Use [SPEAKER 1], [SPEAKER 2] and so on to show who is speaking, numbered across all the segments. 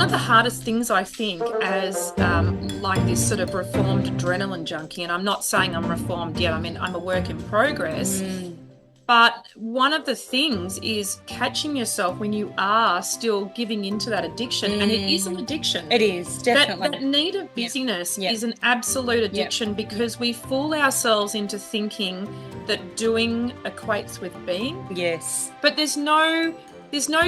[SPEAKER 1] of the hardest things, I think, as like this sort of reformed adrenaline junkie, and I'm not saying I'm reformed yet, I mean, I'm a work in progress, but one of the things is catching yourself when you are still giving into that addiction, and it is an addiction.
[SPEAKER 2] It is, definitely.
[SPEAKER 1] That need of
[SPEAKER 2] Yep.
[SPEAKER 1] busyness
[SPEAKER 2] Yep.
[SPEAKER 1] is an absolute addiction because we fool ourselves into thinking that doing equates with being.
[SPEAKER 2] Yes.
[SPEAKER 1] But there's no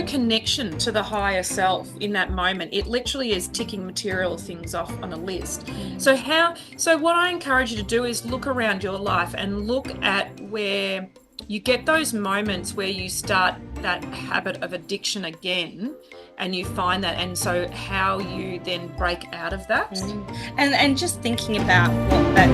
[SPEAKER 1] connection to the higher self in that moment. It literally is ticking material things off on a list. So what I encourage you to do is look around your life and look at where you get those moments where you start that habit of addiction again, and you find that, and so how you then break out of that.
[SPEAKER 2] And just thinking about what that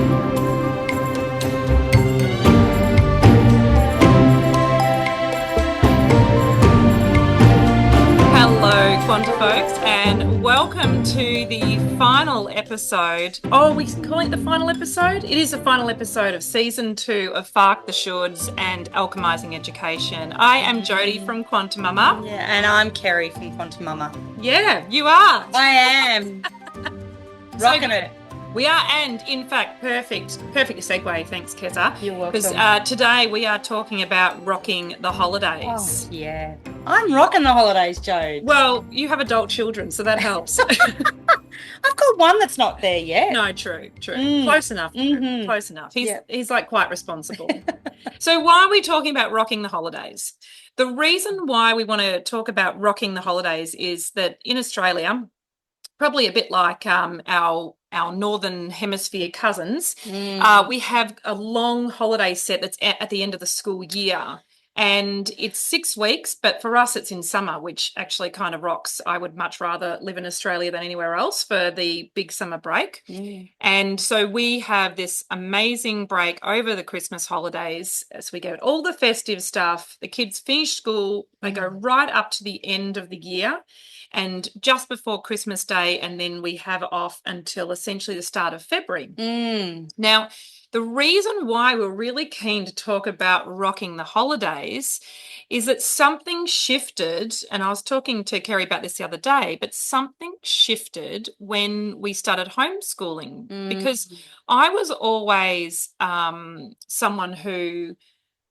[SPEAKER 1] Hello, Quanta folks, and welcome to the final episode. Oh, we call it the final episode? It is the final episode of season 2 of Fark the Shoulds and Alchemising Education. I am Jodi from QuantiMama.
[SPEAKER 2] Yeah, and I'm Kerri from QuantiMama.
[SPEAKER 1] Yeah, you are.
[SPEAKER 2] I am. Rocking it.
[SPEAKER 1] We are, and in fact, perfect segue. Thanks, Keza.
[SPEAKER 2] You're welcome.
[SPEAKER 1] Because today we are talking about rocking the holidays.
[SPEAKER 2] Oh, yeah. I'm rocking the holidays, Jode.
[SPEAKER 1] Well, you have adult children, so that helps.
[SPEAKER 2] I've got one that's not there yet.
[SPEAKER 1] No, true. Close enough.
[SPEAKER 2] Mm-hmm.
[SPEAKER 1] Close enough. He's like quite responsible. So why are we talking about rocking the holidays? The reason why we want to talk about rocking the holidays is that in Australia, probably a bit like our northern hemisphere cousins, we have a long holiday set that's at the end of the school year. And it's 6 weeks, but for us it's in summer, which actually kind of rocks. I would much rather live in Australia than anywhere else for the big summer break. And so we have this amazing break over the Christmas holidays as we get all the festive stuff. The kids finish school, they go right up to the end of the year and just before Christmas Day, and then we have off until essentially the start of February. Now, the reason why we're really keen to talk about rocking the holidays is that something shifted, and I was talking to Kerri about this the other day, but something shifted when we started homeschooling because I was always someone who,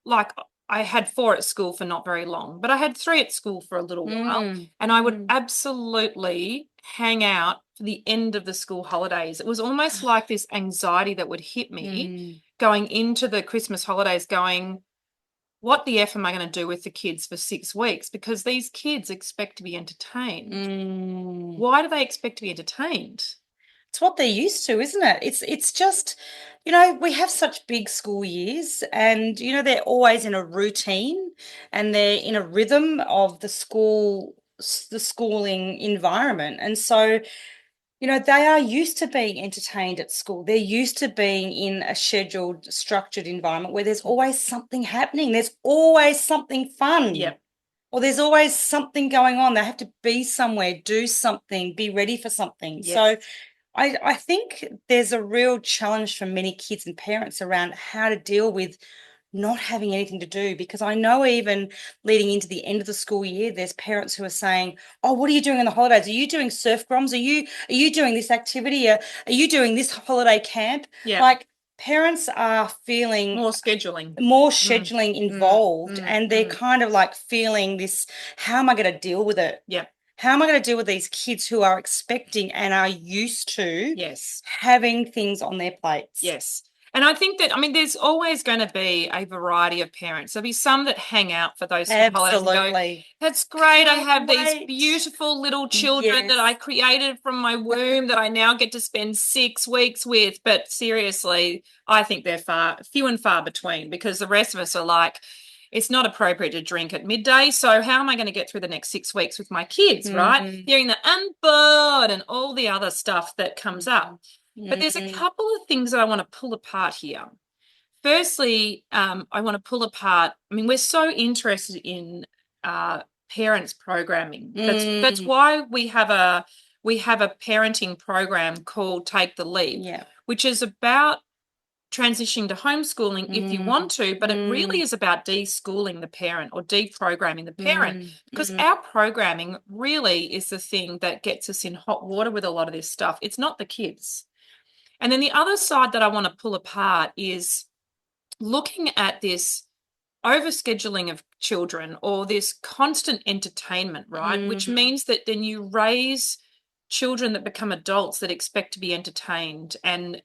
[SPEAKER 1] like, I had 4 at school for not very long, but I had 3 at school for a little while, and I would absolutely hang out for the end of the school holidays. It was almost like this anxiety that would hit me going into the Christmas holidays going, what the F am I going to do with the kids for 6 weeks? Because these kids expect to be entertained. Why do they expect to be entertained?
[SPEAKER 2] It's what they're used to, isn't it? It's just, we have such big school years and, they're always in a routine and they're in a rhythm of the schooling environment. And so, they are used to being entertained at school. They're used to being in a scheduled, structured environment where there's always something happening. There's always something fun.
[SPEAKER 1] Yep.
[SPEAKER 2] Or there's always something going on. They have to be somewhere, do something, be ready for something.
[SPEAKER 1] Yep.
[SPEAKER 2] So I think there's a real challenge for many kids and parents around how to deal with not having anything to do, because I know even leading into the end of the school year, there's parents who are saying, oh, what are you doing on the holidays? Are you doing surf groms? Are you doing this activity? Are you doing this holiday camp?
[SPEAKER 1] Yeah.
[SPEAKER 2] Like, parents are feeling
[SPEAKER 1] more scheduling
[SPEAKER 2] involved, and they're kind of like feeling this, how am I going to deal with it?
[SPEAKER 1] Yeah.
[SPEAKER 2] How am I going to deal with these kids who are expecting and are used to
[SPEAKER 1] Yes.
[SPEAKER 2] having things on their plates?
[SPEAKER 1] Yes. And I think that, there's always going to be a variety of parents. There'll be some that hang out for those holidays and go, that's great. I have these beautiful little children that I created from my womb that I now get to spend 6 weeks with. But seriously, I think they're few and far between, because the rest of us are like, it's not appropriate to drink at midday. So how am I going to get through the next 6 weeks with my kids, right? Hearing the I'm bored and all the other stuff that comes up. But there's a couple of things that I want to pull apart here. Firstly, I want to pull apart, we're so interested in parents programming. That's why we have a parenting program called Take the Leap, which is about transitioning to homeschooling if you want to, but it really is about deschooling the parent or deprogramming the parent, because our programming really is the thing that gets us in hot water with a lot of this stuff. It's not the kids. And then the other side that I want to pull apart is looking at this overscheduling of children or this constant entertainment, right? Which means that then you raise children that become adults that expect to be entertained and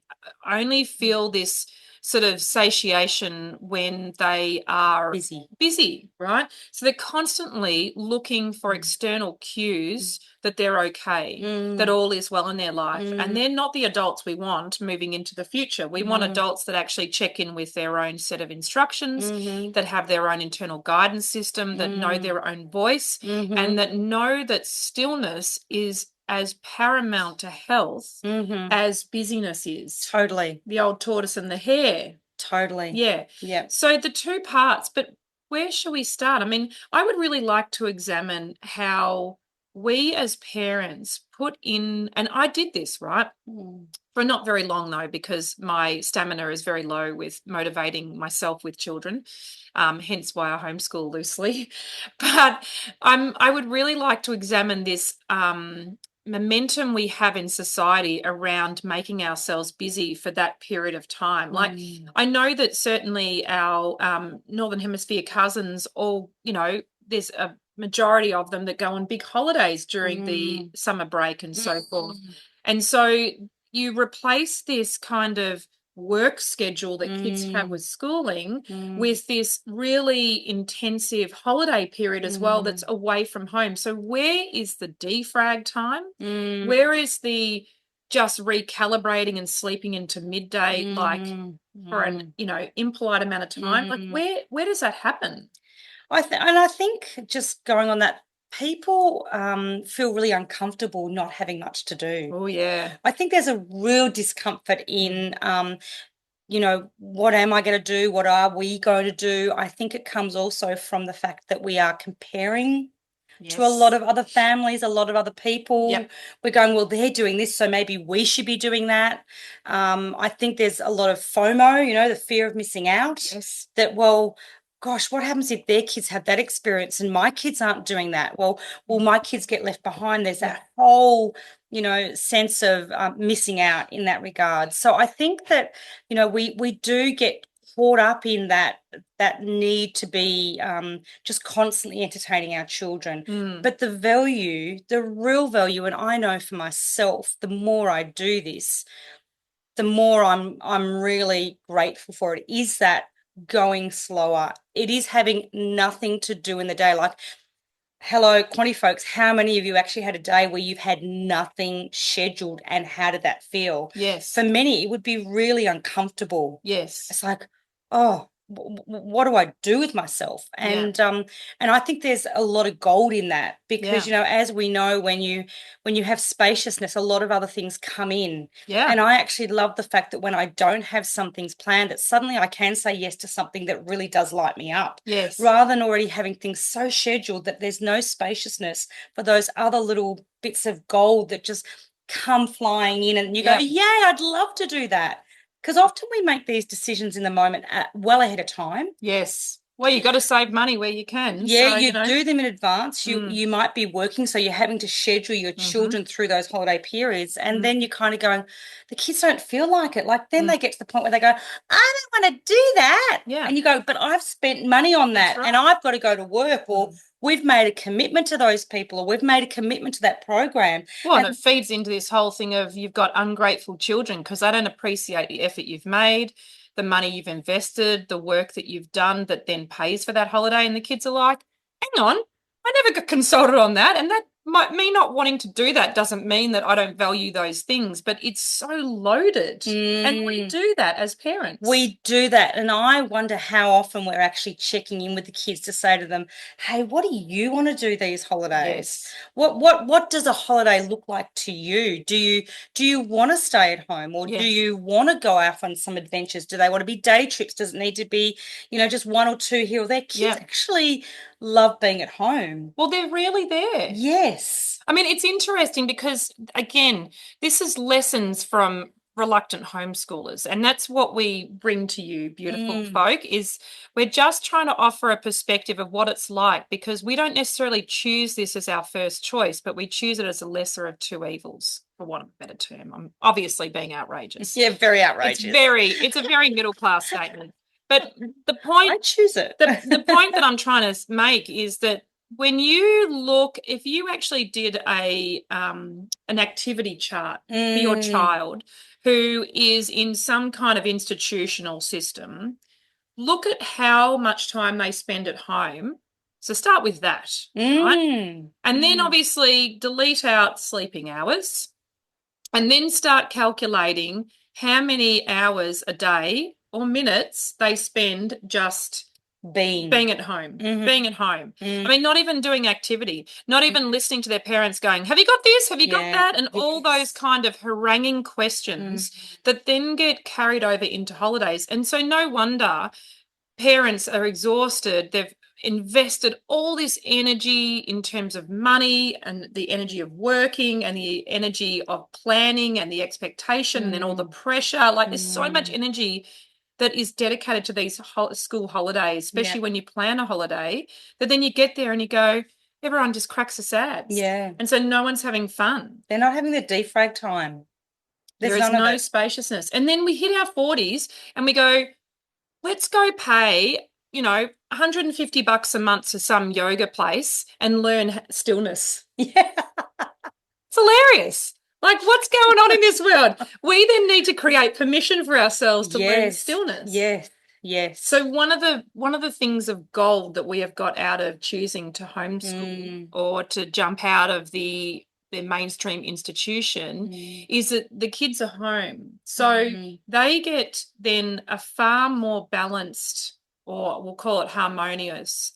[SPEAKER 1] only feel this sort of satiation when they are busy, right? So they're constantly looking for external cues that they're okay, that all is well in their life. And they're not the adults we want moving into the future. We want adults that actually check in with their own set of instructions, that have their own internal guidance system, that know their own voice, and that know that stillness is as paramount to health as busyness is.
[SPEAKER 2] Totally.
[SPEAKER 1] The old tortoise and the hare.
[SPEAKER 2] Totally.
[SPEAKER 1] Yeah.
[SPEAKER 2] Yeah.
[SPEAKER 1] So the two parts, but where shall we start? I mean, I would really like to examine how we as parents put in, and I did this, right? For not very long though, because my stamina is very low with motivating myself with children, hence why I homeschool loosely. But I would really like to examine this momentum we have in society around making ourselves busy for that period of time. Like, I know that certainly our Northern Hemisphere cousins all, there's a majority of them that go on big holidays during the summer break and so forth. And so you replace this kind of work schedule that kids have with schooling with this really intensive holiday period as well that's away from home. So where is the defrag time? Where is the just recalibrating and sleeping into midday like for an impolite amount of time? Like where does that happen?
[SPEAKER 2] I think just going on that, people feel really uncomfortable not having much to do.
[SPEAKER 1] Oh yeah.
[SPEAKER 2] I think there's a real discomfort in what am I going to do? What are we going to do? I think it comes also from the fact that we are comparing to a lot of other families, a lot of other people. We're going, well, they're doing this, so maybe we should be doing that. I think there's a lot of FOMO, the fear of missing out. That, well, gosh, what happens if their kids have that experience and my kids aren't doing that? Well, will my kids get left behind? There's that whole, sense of missing out in that regard. So I think that, we do get caught up in that need to be just constantly entertaining our children. But the real value, and I know for myself, the more I do this, the more I'm really grateful for it, is that going slower. It is having nothing to do in the day. Like, hello, Quanti folks, how many of you actually had a day where you've had nothing scheduled, and how did that feel?
[SPEAKER 1] Yes.
[SPEAKER 2] For many, it would be really uncomfortable.
[SPEAKER 1] Yes.
[SPEAKER 2] It's like, oh, what do I do with myself? And I think there's a lot of gold in that, because as we know, when you have spaciousness, a lot of other things come in. And I actually love the fact that when I don't have some things planned, that suddenly I can say yes to something that really does light me up.
[SPEAKER 1] Yes.
[SPEAKER 2] Rather than already having things so scheduled that there's no spaciousness for those other little bits of gold that just come flying in, and you go, yeah, I'd love to do that. Because often we make these decisions in the moment well ahead of time.
[SPEAKER 1] Yes. Well, you got to save money where you can.
[SPEAKER 2] Yeah, so, you do them in advance. You might be working, so you're having to schedule your children through those holiday periods. And then you're kind of going, the kids don't feel like it. Like, then they get to the point where they go, I don't want to do that.
[SPEAKER 1] Yeah.
[SPEAKER 2] And you go, but I've spent money on that, and I've got to go to work, or we've made a commitment to those people, or we've made a commitment to that program.
[SPEAKER 1] Well, and it feeds into this whole thing of you've got ungrateful children because they don't appreciate the effort you've made, the money you've invested, the work that you've done that then pays for that holiday. And the kids are like, hang on, I never got consulted on that. And that me not wanting to do that doesn't mean that I don't value those things, but it's so loaded. And we do that as parents.
[SPEAKER 2] We do that. And I wonder how often we're actually checking in with the kids to say to them, hey, what do you want to do these holidays?
[SPEAKER 1] Yes.
[SPEAKER 2] What does a holiday look like to you? Do you want to stay at home, or do you want to go out on some adventures? Do they want to be day trips? Does it need to be, just one or two here or there? Kids actually love being at home.
[SPEAKER 1] Well, they're really there.
[SPEAKER 2] Yes.
[SPEAKER 1] I mean, it's interesting because, again, this is lessons from reluctant homeschoolers, and that's what we bring to you, beautiful
[SPEAKER 2] Mm.
[SPEAKER 1] folk, is we're just trying to offer a perspective of what it's like, because we don't necessarily choose this as our first choice, but we choose it as a lesser of two evils, for want of a better term. I'm obviously being outrageous.
[SPEAKER 2] Yeah, very outrageous.
[SPEAKER 1] It's a very middle class statement. But the
[SPEAKER 2] I
[SPEAKER 1] point
[SPEAKER 2] choose it.
[SPEAKER 1] the point that I'm trying to make is that when you look, if you actually did an activity chart for your child who is in some kind of institutional system, look at how much time they spend at home. So start with that, right? And then obviously delete out sleeping hours, and then start calculating how many hours a day or minutes they spend just being at home, being at home. I mean, not even doing activity, not even listening to their parents going, have you got this? Have you got that? And all those kind of haranguing questions that then get carried over into holidays. And so no wonder parents are exhausted. They've invested all this energy in terms of money and the energy of working and the energy of planning and the expectation and then all the pressure. Like there's so much energy that is dedicated to these school holidays, especially when you plan a holiday, that then you get there and you go, everyone just cracks the sads.
[SPEAKER 2] Yeah.
[SPEAKER 1] And so no one's having fun.
[SPEAKER 2] They're not having the defrag time.
[SPEAKER 1] There is no spaciousness. And then we hit our 40s and we go, let's go pay, $150 a month to some yoga place and learn stillness.
[SPEAKER 2] Yeah.
[SPEAKER 1] It's hilarious. Like, what's going on in this world? We then need to create permission for ourselves to learn stillness.
[SPEAKER 2] Yes. Yes.
[SPEAKER 1] So one of the things of gold that we have got out of choosing to homeschool or to jump out of the mainstream institution is that the kids are home. So they get then a far more balanced, or we'll call it harmonious,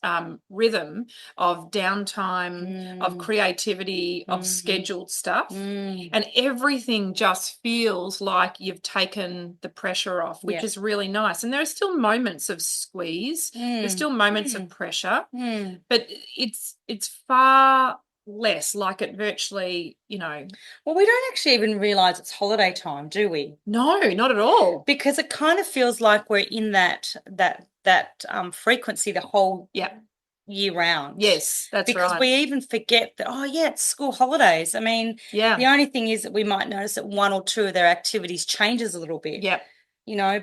[SPEAKER 1] rhythm of downtime, of creativity, of scheduled stuff. And everything just feels like you've taken the pressure off, which is really nice. And there are still moments of squeeze. There's still moments of pressure, but it's far less like it virtually,
[SPEAKER 2] Well, we don't actually even realize it's holiday time, do we?
[SPEAKER 1] No, not at all.
[SPEAKER 2] Because it kind of feels like we're in that frequency the whole year round.
[SPEAKER 1] Yes, that's right.
[SPEAKER 2] Because we even forget that, it's school holidays. I mean, the only thing is that we might notice that one or two of their activities changes a little bit.
[SPEAKER 1] Yep.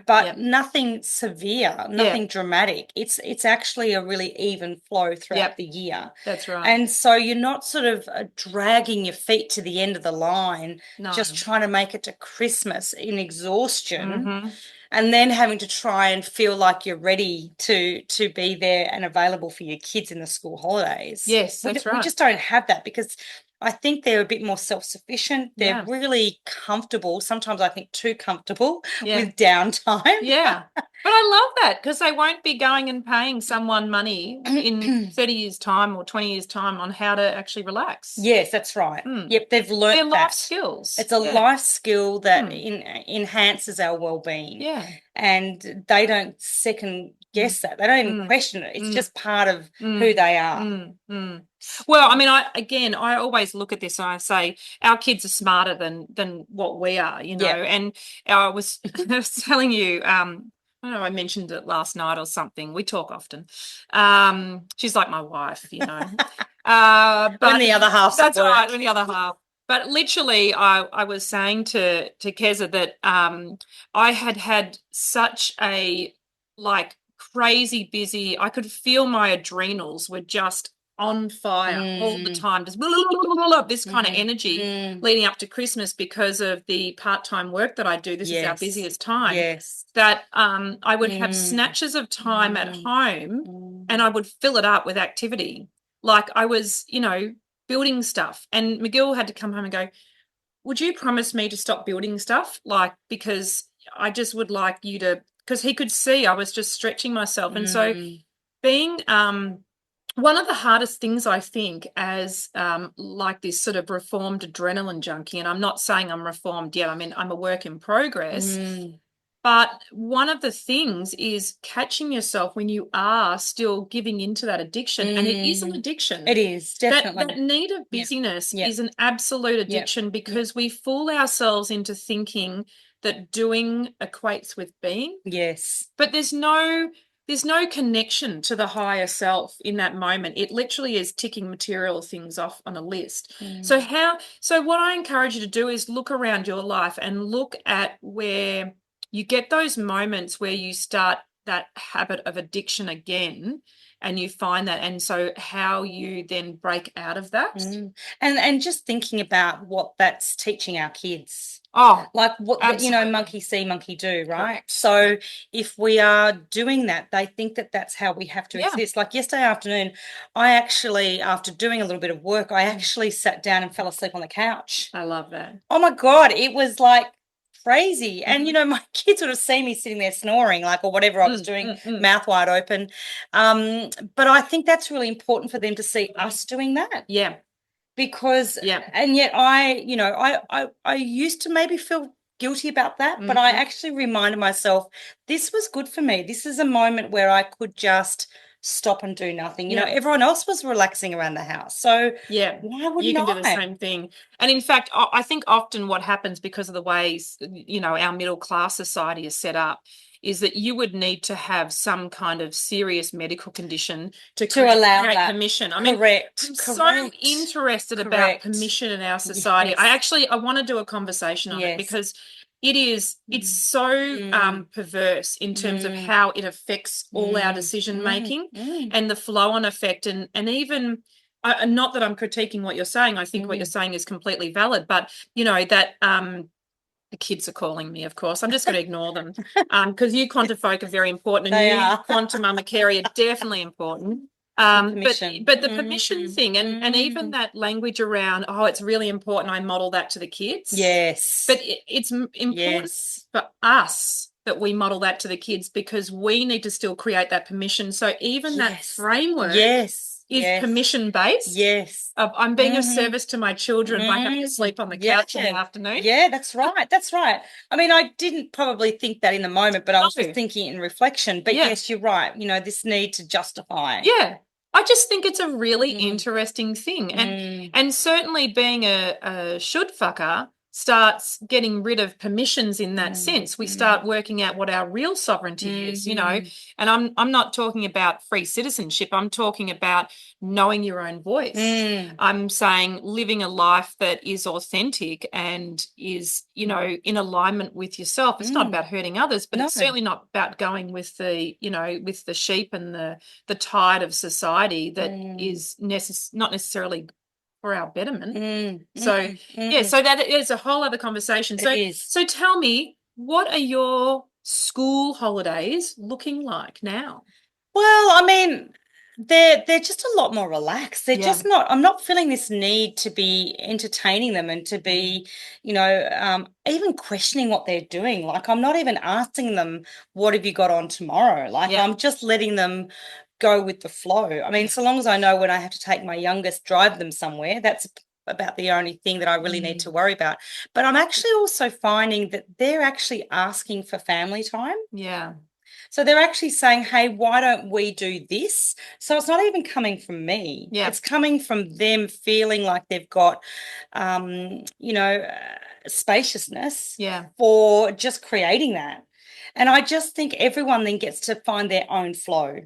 [SPEAKER 2] But nothing severe, nothing dramatic. It's actually a really even flow throughout the year.
[SPEAKER 1] That's right.
[SPEAKER 2] And so you're not sort of dragging your feet to the end of the line, just trying to make it to Christmas in exhaustion, and then having to try and feel like you're ready to be there and available for your kids in the school holidays.
[SPEAKER 1] Yes, that's right.
[SPEAKER 2] We just don't have that because I think they're a bit more self-sufficient. They're really comfortable. Sometimes I think too comfortable with downtime.
[SPEAKER 1] Yeah. But I love that because they won't be going and paying someone money in 30 years' time or 20 years' time on how to actually relax.
[SPEAKER 2] Yes, that's right. Yep, they've learned
[SPEAKER 1] They're life skills.
[SPEAKER 2] It's a life skill that enhances our well-being.
[SPEAKER 1] Yeah.
[SPEAKER 2] And they don't second guess that. They don't even question it. It's just part of who they are.
[SPEAKER 1] Well, I mean, I always look at this and I say our kids are smarter than what we are, and I was telling you, I don't know, I mentioned it last night or something. We talk often. She's like my wife, but
[SPEAKER 2] when the other half.
[SPEAKER 1] That's right, when the other half. But literally, I was saying to Keza that I had such a crazy busy. I could feel my adrenals were just on fire all the time, just this kind of energy leading up to Christmas because of the part-time work that I do. This is our busiest time.
[SPEAKER 2] Yes.
[SPEAKER 1] That I would have snatches of time at home and I would fill it up with activity. Like I was, building stuff. And McGill had to come home and go, would you promise me to stop building stuff? Because I just would like you to, because he could see I was just stretching myself. And so being one of the hardest things I think as this sort of reformed adrenaline junkie, and I'm not saying I'm reformed yet, I mean, I'm a work in progress, but one of the things is catching yourself when you are still giving into that addiction, and it is an addiction.
[SPEAKER 2] It is, definitely.
[SPEAKER 1] That need of busyness is an absolute addiction because we fool ourselves into thinking that doing equates with being.
[SPEAKER 2] Yes.
[SPEAKER 1] But there's no connection to the higher self in that moment. It literally is ticking material things off on a list. So what I encourage you to do is look around your life and look at where you get those moments where you start that habit of addiction again, and you find that, and so how you then break out of that.
[SPEAKER 2] And just thinking about what that's teaching our kids.
[SPEAKER 1] Oh,
[SPEAKER 2] like what
[SPEAKER 1] absolutely.
[SPEAKER 2] monkey see, monkey do, right?
[SPEAKER 1] Correct.
[SPEAKER 2] So if we are doing that, they think that that's how we have to
[SPEAKER 1] Yeah.
[SPEAKER 2] exist. Like yesterday afternoon, I actually, after doing a little bit of work, I actually sat down and fell asleep on the couch.
[SPEAKER 1] I love that.
[SPEAKER 2] Oh my God, it was like crazy. And my kids would have seen me sitting there snoring, like, or whatever I was doing, mouth wide open. But I think that's really important for them to see us doing that.
[SPEAKER 1] Yeah.
[SPEAKER 2] Because and yet I used to maybe feel guilty about that, but I actually reminded myself this was good for me. This is a moment where I could just stop and do nothing. Everyone else was relaxing around the house, so why wouldn't
[SPEAKER 1] you can do the same thing? And in fact, I think often what happens, because of the ways our middle class society is set up, is that you would need to have some kind of serious medical condition to
[SPEAKER 2] allow that
[SPEAKER 1] permission.
[SPEAKER 2] Correct.
[SPEAKER 1] I'm so interested about permission in our society.
[SPEAKER 2] Yes.
[SPEAKER 1] I want to do a conversation on it, because it's so perverse in terms of how it affects all our decision making and the flow-on effect, and even not that I'm critiquing what you're saying. I think what you're saying is completely valid, but that the kids are calling me, of course. I'm just going to ignore them because you quanta folk are very important, and
[SPEAKER 2] They
[SPEAKER 1] you,
[SPEAKER 2] are.
[SPEAKER 1] QuantiMama Kerri, are definitely important. But the permission thing, and even that language around, it's really important I model that to the kids.
[SPEAKER 2] Yes.
[SPEAKER 1] But it's important for us that we model that to the kids, because we need to still create that permission. So even that framework is permission-based.
[SPEAKER 2] Yes.
[SPEAKER 1] I'm being of service to my children by having to sleep on the couch in the afternoon.
[SPEAKER 2] Yeah, that's right. That's right. I mean, I didn't probably think that in the moment, but I was just thinking in reflection. But yes, you're right. This need to justify.
[SPEAKER 1] Yeah. I just think it's a really interesting thing. And certainly being a should fucker starts getting rid of permissions in that sense. We start working out what our real sovereignty is, and I'm not talking about free citizenship. I'm talking about knowing your own voice. I'm saying living a life that is authentic and is, in alignment with yourself. It's not about hurting others, but it's certainly not about going with the, with the sheep and the tide of society that is not necessarily for our betterment. So that is a whole other conversation. So tell me, what are your school holidays looking like now?
[SPEAKER 2] Well, I mean, they're just a lot more relaxed. They're just not, I'm not feeling this need to be entertaining them and to be, even questioning what they're doing. Like, I'm not even asking them, what have you got on tomorrow? Like, I'm just letting them go with the flow. I mean, so long as I know when I have to take my youngest, drive them somewhere, that's about the only thing that I really need to worry about. But I'm actually also finding that they're actually asking for family time.
[SPEAKER 1] Yeah.
[SPEAKER 2] So they're actually saying, hey, why don't we do this? So it's not even coming from me.
[SPEAKER 1] Yeah.
[SPEAKER 2] It's coming from them feeling like they've got, spaciousness for just creating that. And I just think everyone then gets to find their own flow.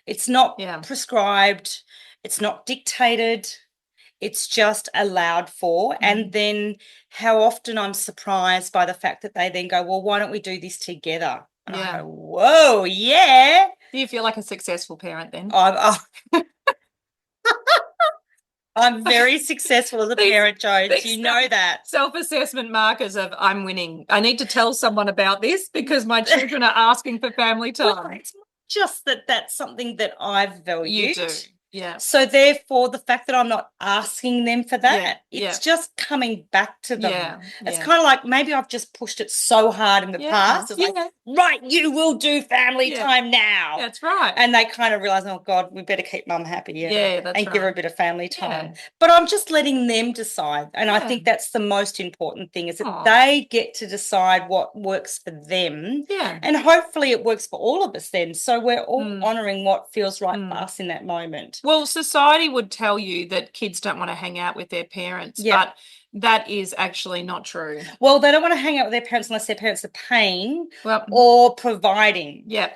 [SPEAKER 2] It's not prescribed. It's not dictated. It's just allowed for. And then how often I'm surprised by the fact that they then go, well, why don't we do this together? And I go, whoa, yeah.
[SPEAKER 1] Do you feel like a successful parent then?
[SPEAKER 2] I'm very successful as a parent, Jodi. You know that.
[SPEAKER 1] Self-assessment markers of I'm winning. I need to tell someone about this because my children are asking for family time.
[SPEAKER 2] Well, it's not just that that's something that I've valued.
[SPEAKER 1] You do. Yeah.
[SPEAKER 2] So therefore, the fact that I'm not asking them for that, it's just coming back to them.
[SPEAKER 1] Yeah.
[SPEAKER 2] It's kind of like maybe I've just pushed it so hard in the past. It's like, right, you will do family time now.
[SPEAKER 1] That's right.
[SPEAKER 2] And they kind of realize, oh, God, we better keep mum happy.
[SPEAKER 1] That's
[SPEAKER 2] and
[SPEAKER 1] right.
[SPEAKER 2] give her a bit of family time. Yeah. But I'm just letting them decide. And I think that's the most important thing, is that they get to decide what works for them.
[SPEAKER 1] Yeah.
[SPEAKER 2] And hopefully it works for all of us then. So we're all honouring what feels right for us in that moment.
[SPEAKER 1] Well, society would tell you that kids don't want to hang out with their parents, but That is actually not true.
[SPEAKER 2] Well, they don't want to hang out with their parents unless their parents are paying
[SPEAKER 1] Well,
[SPEAKER 2] or providing.
[SPEAKER 1] yeah.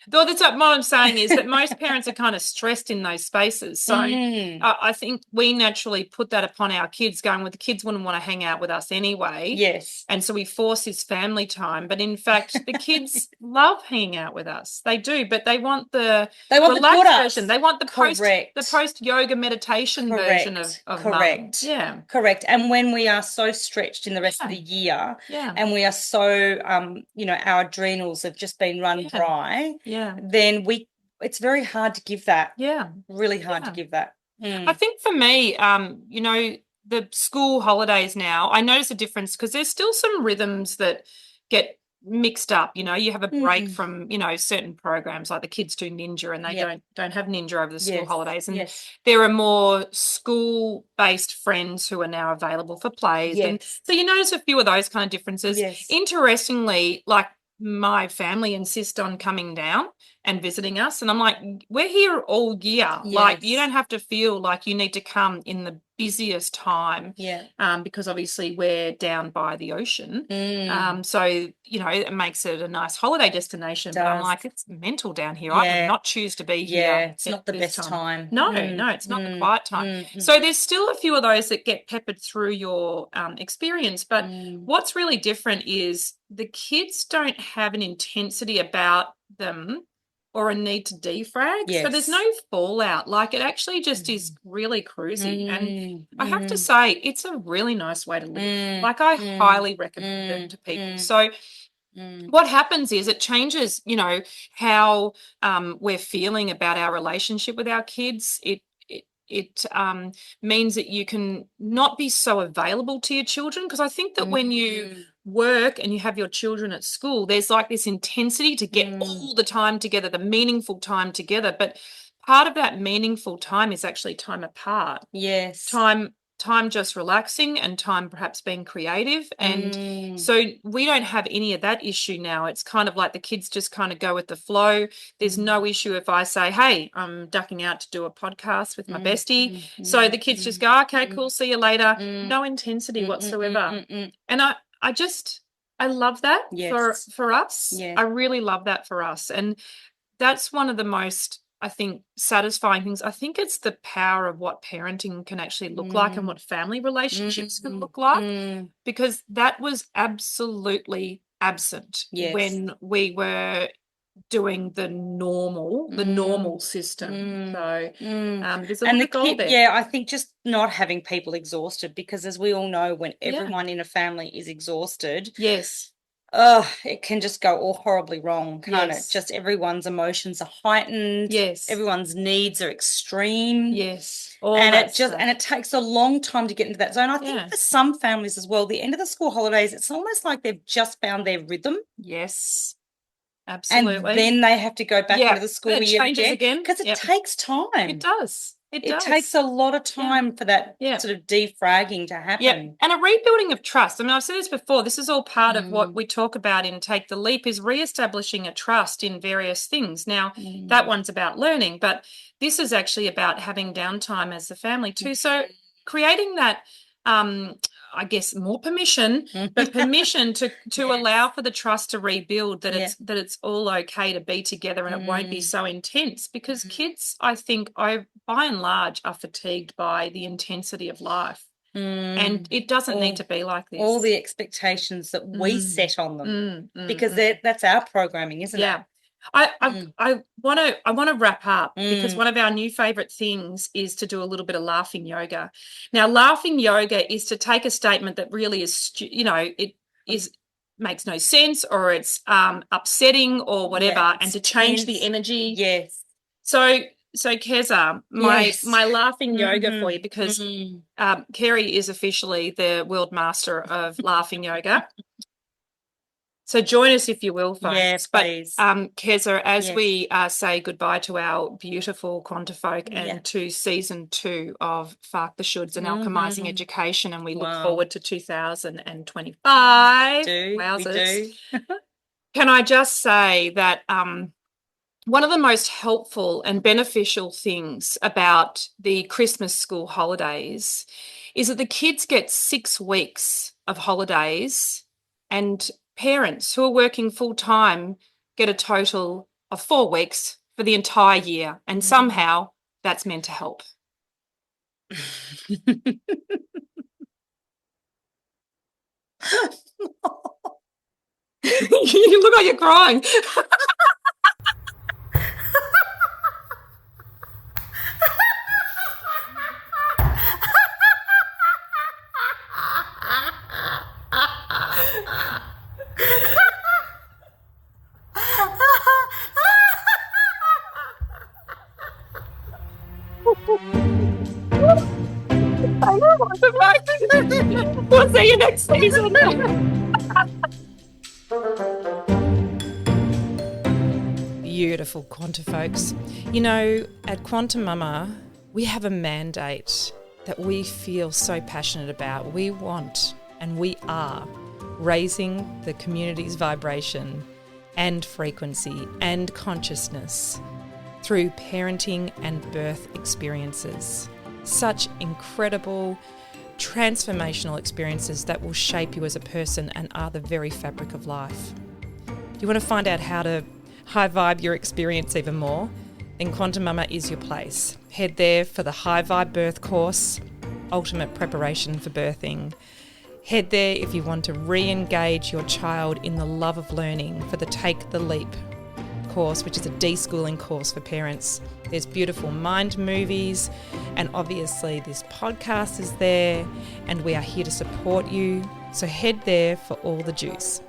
[SPEAKER 1] Though that's what I'm saying is that most parents are kind of stressed in those spaces. So I think we naturally put that upon our kids, going, well, the kids wouldn't want to hang out with us anyway.
[SPEAKER 2] Yes.
[SPEAKER 1] And so we force this family time. But in fact, the kids love hanging out with us. They do, but they want the relaxed version. They want the post yoga meditation version of
[SPEAKER 2] correct.
[SPEAKER 1] Mum. Yeah.
[SPEAKER 2] Correct. And when we are so stretched in the rest of the year, and we are so our adrenals have just been run dry.
[SPEAKER 1] Yeah.
[SPEAKER 2] Then it's very hard to give that.
[SPEAKER 1] Yeah.
[SPEAKER 2] Really hard to give that.
[SPEAKER 1] I think for me, the school holidays now, I notice a difference because there's still some rhythms that get mixed up. You have a break from, certain programs, like the kids do ninja and they don't have ninja over the school holidays. And there are more school-based friends who are now available for plays. And so you notice a few of those kind of differences. Interestingly, like, my family insist on coming down and visiting us, and I'm like, we're here all year. Like, you don't have to feel like you need to come in the busiest time, because obviously we're down by the ocean. So it makes it a nice holiday destination. But I'm like, it's mental down here. I would not choose to be here.
[SPEAKER 2] It's not the best time.
[SPEAKER 1] No, it's not the quiet time. So there's still a few of those that get peppered through your experience. But what's really different is the kids don't have an intensity about them or a need to defrag. So there's no fallout. Like, it actually just is really cruisy. And I have to say, it's a really nice way to live. Like, I highly recommend it to people. So what happens is it changes, how we're feeling about our relationship with our kids. It means that you can not be so available to your children, because I think that when you work and you have your children at school, there's like this intensity to get all the time together, the meaningful time together. But part of that meaningful time is actually time apart.
[SPEAKER 2] Yes.
[SPEAKER 1] Time just relaxing and time perhaps being creative. And so we don't have any of that issue now. It's kind of like the kids just kind of go with the flow. There's no issue if I say, hey, I'm ducking out to do a podcast with my bestie. So the kids just go, okay, cool, see you later. No intensity whatsoever. And I love that for us. I really love that for us. And that's one of the most, I think, satisfying things. I think it's the power of what parenting can actually look like and what family relationships can look like, because that was absolutely absent when we were doing the normal system. So there's a lot of gold there.
[SPEAKER 2] Yeah, I think just not having people exhausted, because as we all know, when everyone in a family is exhausted, it can just go all horribly wrong, can't it? Just everyone's emotions are heightened. Everyone's needs are extreme. And it takes a long time to get into that zone. I think for some families as well, the end of the school holidays, it's almost like they've just found their rhythm.
[SPEAKER 1] Absolutely.
[SPEAKER 2] And then they have to go back into the school year
[SPEAKER 1] again.
[SPEAKER 2] Because it takes time.
[SPEAKER 1] It does.
[SPEAKER 2] It takes a lot of time for that sort of defragging to happen.
[SPEAKER 1] And a rebuilding of trust. I mean, I've said this before. This is all part of what we talk about in Take the Leap, is reestablishing a trust in various things. Now, that one's about learning, but this is actually about having downtime as a family too. So creating that, I guess, more permission, but permission to allow for the trust to rebuild, that it's all okay to be together and it won't be so intense, because kids, I think, by and large, are fatigued by the intensity of life. And it doesn't need to be like this.
[SPEAKER 2] All the expectations that we set on them, because that's our programming, isn't it?
[SPEAKER 1] I want to wrap up, because one of our new favorite things is to do a little bit of laughing yoga. Now, laughing yoga is to take a statement that really is, makes no sense, or it's upsetting or whatever, and to change the energy. So Keza, my laughing yoga for you, because Kerri is officially the world master of laughing yoga. So join us if you will, folks.
[SPEAKER 2] Yes, please.
[SPEAKER 1] But Keza, as we say goodbye to our beautiful Quantifolk and to season 2 of Fark the Shoulds and Alchemising Education, and we look forward to 2025.
[SPEAKER 2] We do.
[SPEAKER 1] Can I just say that one of the most helpful and beneficial things about the Christmas school holidays is that the kids get 6 weeks of holidays and parents who are working full time get a total of 4 weeks for the entire year. And somehow that's meant to help. You look like you're crying. We'll see you next season. Beautiful Quanta folks. You know, at QuantiMama, we have a mandate that we feel so passionate about. We want and we are raising the community's vibration and frequency and consciousness through parenting and birth experiences. Such incredible, transformational experiences that will shape you as a person and are the very fabric of life. Do you want to find out how to high vibe your experience even more? Then QuantiMama is your place. Head there for the High Vibe Birth course, ultimate preparation for birthing. Head there if you want to re-engage your child in the love of learning for the Take the Leap course, which is a deschooling course for parents. There's beautiful mind movies, and obviously this podcast is there, and we are here to support you. So head there for all the juice.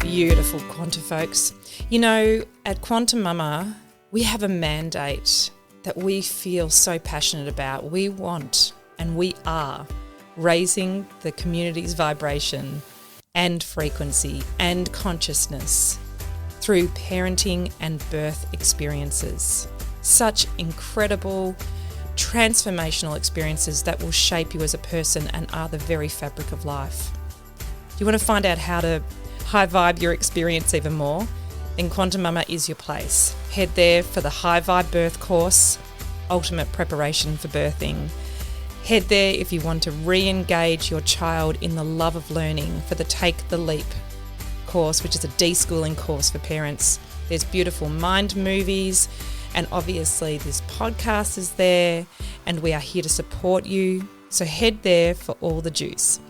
[SPEAKER 1] Beautiful Quanta folks. You know, at QuantiMama, we have a mandate that we feel so passionate about. We want and we are raising the community's vibration and frequency and consciousness through parenting and birth experiences. Such incredible, transformational experiences that will shape you as a person and are the very fabric of life. Do you want to find out how to high vibe your experience even more? Then QuantiMama is your place. Head there for the High Vibe Birth course, ultimate preparation for birthing. Head there if you want to re-engage your child in the love of learning for the Take the Leap course, which is a deschooling course for parents. There's beautiful mind movies, and obviously this podcast is there, and we are here to support you. So head there for all the juice.